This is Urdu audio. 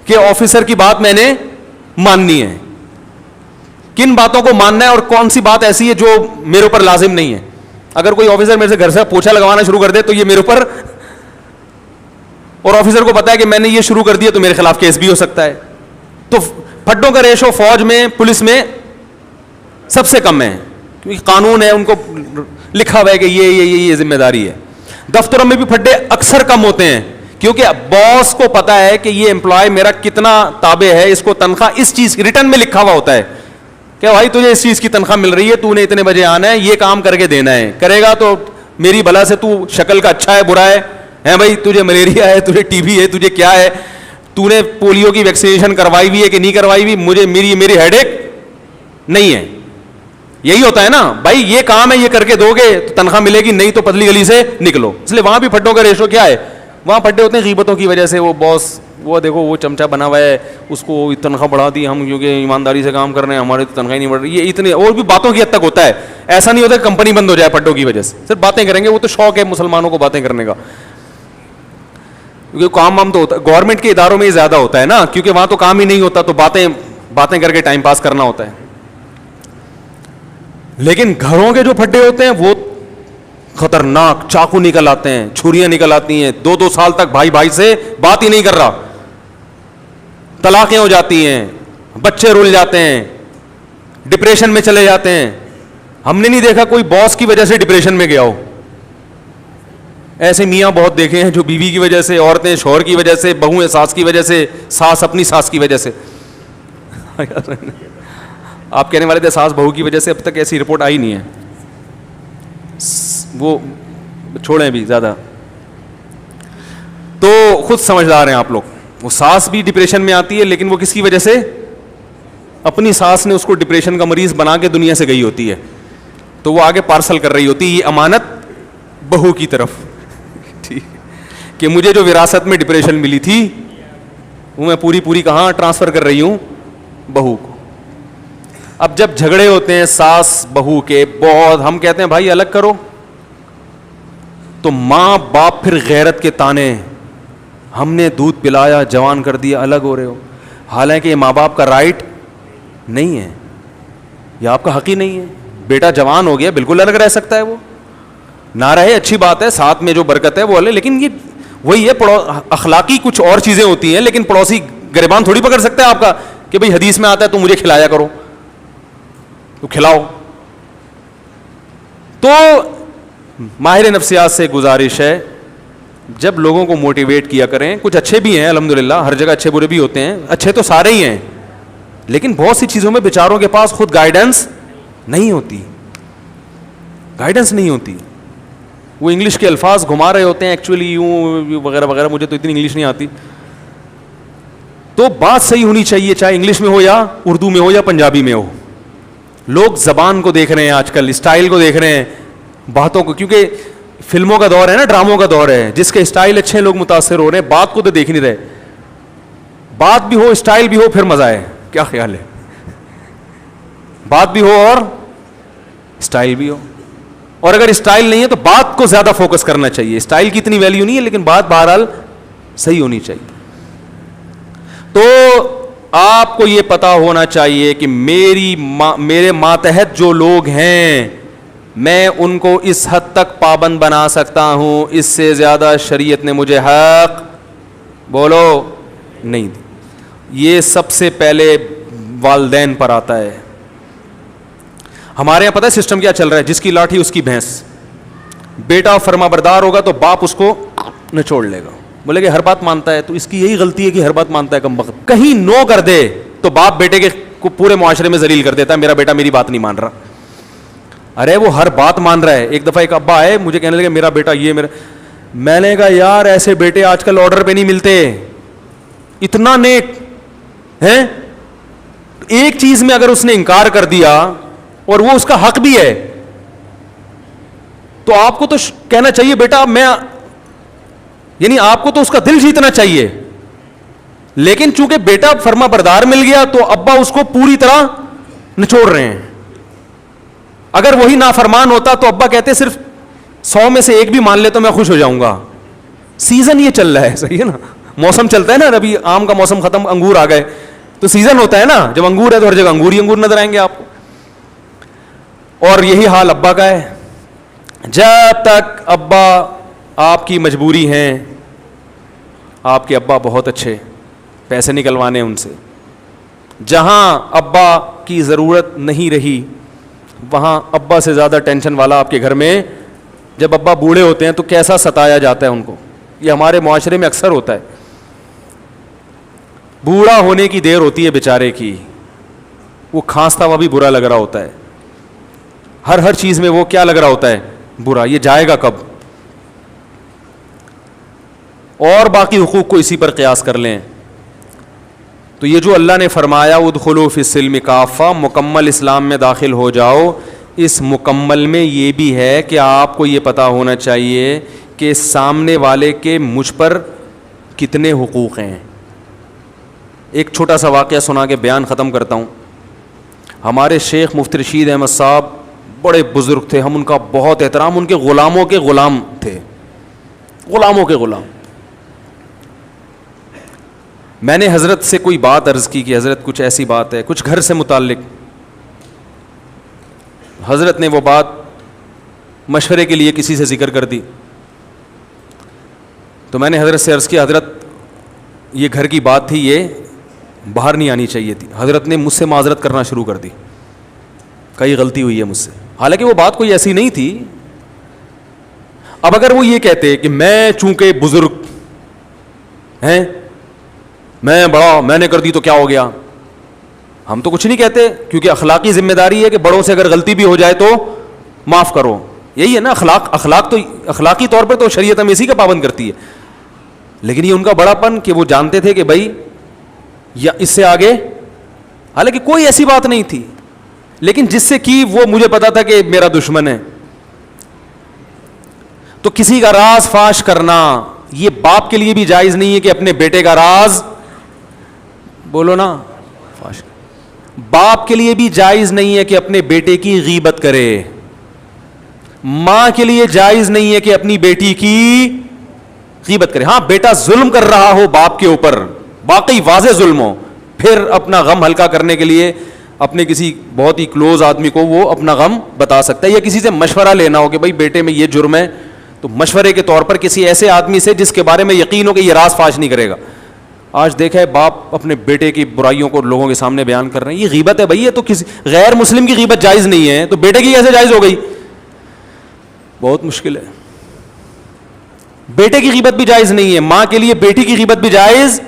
کہ آفیسر کی بات میں نے ماننی ہے. کن باتوں کو ماننا ہے اور کون سی بات ایسی ہے جو میرے اوپر لازم نہیں ہے. اگر کوئی آفیسر میرے سے گھر سے پوچھا لگوانا شروع کر دے تو یہ میرے اوپر, اور آفیسر کو پتا ہے کہ میں نے یہ شروع کر دیا تو میرے خلاف کیس بھی ہو سکتا ہے. تو پھڈوں کا ریشو فوج میں, پولیس میں سب سے کم ہے, کیونکہ قانون ہے, ان کو لکھا ہوا ہے کہ یہ ذمہ داری ہے. دفتروں میں بھی پھڈے اکثر کم ہوتے ہیں کیونکہ باس کو پتا ہے کہ یہ امپلائی میرا کتنا تابع ہے, اس کو تنخواہ اس چیز ریٹرن میں لکھا ہوا ہوتا ہے کہ بھائی تجھے اس چیز کی تنخواہ مل رہی ہے, تو نے اتنے بجے آنا ہے, یہ کام کر کے دینا ہے, کرے گا تو میری بلا سے تو شکل کا اچھا ہے برا ہے بھائی, تجھے ملیریا ہے, تجھے ٹی بی ہے, تجھے کیا ہے, تو نے پولیو کی ویکسینیشن کروائی ہوئی ہے کہ نہیں کروائی ہوئی, مجھے میری ہیڈ ایک نہیں ہے. یہی ہوتا ہے نا بھائی, یہ کام ہے, یہ کر کے دو گے تو تنخواہ ملے گی, نہیں تو پتلی گلی سے نکلو. اس لیے وہاں بھی پھڈوں کا ریشو کیا ہے, وہاں پھڈے ہوتے ہیں غیبتوں کی وجہ سے. وہ باس, وہ دیکھو وہ چمچا بنا ہوا ہے, اس کو تنخواہ بڑھا دی ہم کیونکہ ایمانداری سے کام کر رہے ہیں, ہماری تو تنخواہ نہیں بڑھ رہی. یہ اتنے اور بھی باتوں کی حد تک ہوتا ہے. ایسا نہیں ہوتا کہ کمپنی بند ہو جائے پھڈوں کی وجہ سے, صرف باتیں کریں گے. وہ تو شوق ہے مسلمانوں کو باتیں کرنے کا, کیونکہ کام وام تو ہوتا ہے گورنمنٹ کے اداروں میں ہی زیادہ ہوتا ہے نا, کیونکہ وہاں تو کام ہی نہیں ہوتا, تو باتیں کر کے ٹائم پاس کرنا ہوتا ہے. لیکن گھروں کے جو پھڈے ہوتے ہیں وہ خطرناک, چاقو نکل آتے ہیں, چھریاں نکل آتی ہیں, 2 سال تک بھائی سے بات ہی نہیں کر رہا, طلاقیں ہو جاتی ہیں, بچے رول جاتے ہیں, ڈپریشن میں چلے جاتے ہیں. ہم نے نہیں دیکھا کوئی باس کی وجہ سے ڈپریشن میں گیا ہو. ایسے میاں بہت دیکھے ہیں جو بیوی کی وجہ سے, عورتیں شوہر کی وجہ سے, بہویں ساس کی وجہ سے, ساس اپنی ساس کی وجہ سے. آپ کہنے والے تھے ساس بہو کی وجہ سے, اب تک ایسی رپورٹ آئی نہیں ہے, وہ چھوڑیں بھی زیادہ. تو خود سمجھدار ہیں آپ لوگ. وہ ساس بھی ڈپریشن میں آتی ہے, لیکن وہ کس کی وجہ سے, اپنی ساس نے اس کو ڈپریشن کا مریض بنا کے دنیا سے گئی ہوتی ہے, تو وہ آگے پارسل کر رہی ہوتی ہے یہ امانت بہو کی طرف, ٹھیک, کہ مجھے جو وراثت میں ڈپریشن ملی تھی وہ میں پوری کہاں ٹرانسفر کر رہی ہوں, بہو کو. اب جب جھگڑے ہوتے ہیں ساس بہو کے بہت, ہم کہتے ہیں بھائی الگ کرو, تو ماں باپ پھر غیرت کے تانے, ہم نے دودھ پلایا جوان کر دیا, الگ ہو رہے ہو. حالانکہ یہ ماں باپ کا رائٹ نہیں ہے, یہ آپ کا حق ہی نہیں ہے. بیٹا جوان ہو گیا, بالکل الگ رہ سکتا ہے, وہ نہ رہے اچھی بات ہے, ساتھ میں جو برکت ہے وہ الگ, لیکن یہ وہی ہے اخلاقی کچھ اور چیزیں ہوتی ہیں. لیکن پڑوسی گریبان تھوڑی پکڑ سکتا ہے آپ کا کہ بھئی حدیث میں آتا ہے تو مجھے کھلایا کرو, تو کھلاؤ. تو ماہر نفسیات سے گزارش ہے, جب لوگوں کو موٹیویٹ کیا کریں. کچھ اچھے بھی ہیں الحمدللہ, ہر جگہ اچھے برے بھی ہوتے ہیں, اچھے تو سارے ہی ہیں, لیکن بہت سی چیزوں میں بیچاروں کے پاس خود گائیڈنس نہیں ہوتی, گائیڈنس نہیں ہوتی. وہ انگلش کے الفاظ گھما رہے ہوتے ہیں ایکچولی یوں وغیرہ وغیرہ, مجھے تو اتنی انگلش نہیں آتی. تو بات صحیح ہونی چاہیے, چاہے انگلش میں ہو یا اردو میں ہو یا پنجابی میں ہو. لوگ زبان کو دیکھ رہے ہیں آج کل, اسٹائل کو دیکھ رہے ہیں, باتوں کو, کیونکہ فلموں کا دور ہے نا, ڈراموں کا دور ہے, جس کے اسٹائل اچھے لوگ متاثر ہو رہے ہیں. بات کو تو دیکھ نہیں رہے, بات بھی ہو اسٹائل بھی ہو پھر مزہ ہے. کیا خیال ہے, بات بھی ہو اور اسٹائل بھی ہو, اور اگر اسٹائل نہیں ہے تو بات کو زیادہ فوکس کرنا چاہیے. اسٹائل کی اتنی ویلیو نہیں ہے, لیکن بات بہرحال صحیح ہونی چاہیے. تو آپ کو یہ پتا ہونا چاہیے کہ میرے ماتحت جو لوگ ہیں میں ان کو اس حد تک پابند بنا سکتا ہوں, اس سے زیادہ شریعت نے مجھے حق بولو نہیں دی. یہ سب سے پہلے والدین پر آتا ہے. ہمارے یہاں پتہ ہے سسٹم کیا چل رہا ہے, جس کی لاٹھی اس کی بھینس. بیٹا فرما بردار ہوگا تو باپ اس کو نچوڑ لے گا, بولے کہ ہر بات مانتا ہے, تو اس کی یہی غلطی ہے کہ ہر بات مانتا ہے کم وقت. کہیں نو کر دے تو باپ بیٹے کے کو پورے معاشرے میں ذلیل کر دیتا ہے, میرا بیٹا میری بات نہیں مان رہا. ارے وہ ہر بات مان رہا ہے. ایک دفعہ ایک ابا آئے مجھے کہنے لگے میرا بیٹا یہ میرا, میں نے کہا یار ایسے بیٹے آج کل آرڈر پہ نہیں ملتے, اتنا نیک ہے. ایک چیز میں اگر اس نے انکار کر دیا اور وہ اس کا حق بھی ہے تو آپ کو تو کہنا چاہیے بیٹا میں, یعنی آپ کو تو اس کا دل جیتنا چاہیے. لیکن چونکہ بیٹا فرما بردار مل گیا تو ابا اس کو پوری طرح نچوڑ رہے ہیں. اگر وہی نافرمان ہوتا تو ابا کہتے صرف 100 میں سے ایک بھی مان لے تو میں خوش ہو جاؤں گا. سیزن یہ چل رہا ہے, صحیح ہے نا, موسم چلتا ہے نا, ابھی آم کا موسم ختم, انگور آ گئے, تو سیزن ہوتا ہے نا, جب انگور ہے تو ہر جگہ انگور ہی انگور نظر آئیں گے آپ کو. اور یہی حال ابا کا ہے. جب تک ابا آپ کی مجبوری ہیں, آپ کے ابا بہت اچھے, پیسے نکلوانے ان سے, جہاں ابا کی ضرورت نہیں رہی وہاں ابا سے زیادہ ٹینشن والا آپ کے گھر میں. جب ابا بوڑھے ہوتے ہیں تو کیسا ستایا جاتا ہے ان کو, یہ ہمارے معاشرے میں اکثر ہوتا ہے. بوڑھا ہونے کی دیر ہوتی ہے بیچارے کی, وہ کھانستا ہوا بھی برا لگ رہا ہوتا ہے, ہر چیز میں وہ کیا لگ رہا ہوتا ہے, برا, یہ جائے گا کب. اور باقی حقوق کو اسی پر قیاس کر لیں تو یہ جو اللہ نے فرمایا ادخلوا فی السلم کافہ, مکمل اسلام میں داخل ہو جاؤ, اس مکمل میں یہ بھی ہے کہ آپ کو یہ پتہ ہونا چاہیے کہ سامنے والے کے مجھ پر کتنے حقوق ہیں. ایک چھوٹا سا واقعہ سنا کے بیان ختم کرتا ہوں. ہمارے شیخ مفتی رشید احمد صاحب بڑے بزرگ تھے, ہم ان کا بہت احترام, ان کے غلاموں کے غلام تھے, غلاموں کے غلام. میں نے حضرت سے کوئی بات عرض کی کہ حضرت کچھ ایسی بات ہے, کچھ گھر سے متعلق. حضرت نے وہ بات مشورے کے لیے کسی سے ذکر کر دی. تو میں نے حضرت سے عرض کیا, حضرت یہ گھر کی بات تھی, یہ باہر نہیں آنی چاہیے تھی. حضرت نے مجھ سے معذرت کرنا شروع کر دی, کئی غلطی ہوئی ہے مجھ سے, حالانکہ وہ بات کوئی ایسی نہیں تھی. اب اگر وہ یہ کہتے کہ میں چونکہ بزرگ ہیں, میں بڑا, میں نے کر دی تو کیا ہو گیا, ہم تو کچھ نہیں کہتے, کیونکہ اخلاقی ذمہ داری ہے کہ بڑوں سے اگر غلطی بھی ہو جائے تو معاف کرو. یہی ہے نا اخلاق تو اخلاقی طور پہ تو شریعت ہمیں اسی کا پابند کرتی ہے. لیکن یہ ان کا بڑا پن کہ وہ جانتے تھے کہ بھائی یا اس سے آگے, حالانکہ کوئی ایسی بات نہیں تھی, لیکن جس سے کی وہ مجھے پتا تھا کہ میرا دشمن ہے. تو کسی کا راز فاش کرنا یہ باپ کے لیے بھی جائز نہیں ہے کہ اپنے بیٹے کا راز بولو نا فاش. باپ کے لیے بھی جائز نہیں ہے کہ اپنے بیٹے کی غیبت کرے. ماں کے لیے جائز نہیں ہے کہ اپنی بیٹی کی غیبت کرے. ہاں بیٹا ظلم کر رہا ہو باپ کے اوپر, واقعی واضح ظلم ہو, پھر اپنا غم ہلکا کرنے کے لیے اپنے کسی بہت ہی کلوز آدمی کو وہ اپنا غم بتا سکتا ہے, یا کسی سے مشورہ لینا ہو کہ بھائی بیٹے میں یہ جرم ہے, تو مشورے کے طور پر کسی ایسے آدمی سے جس کے بارے میں یقین ہو کہ یہ راز فاش نہیں کرے گا. آج دیکھا ہے باپ اپنے بیٹے کی برائیوں کو لوگوں کے سامنے بیان کر رہے ہیں, یہ غیبت ہے بھائی. یہ تو کسی غیر مسلم کی غیبت جائز نہیں ہے, تو بیٹے کی کیسے جائز ہو گئی؟ بہت مشکل ہے. بیٹے کی غیبت بھی جائز نہیں ہے, ماں کے لیے بیٹی کی غیبت بھی جائز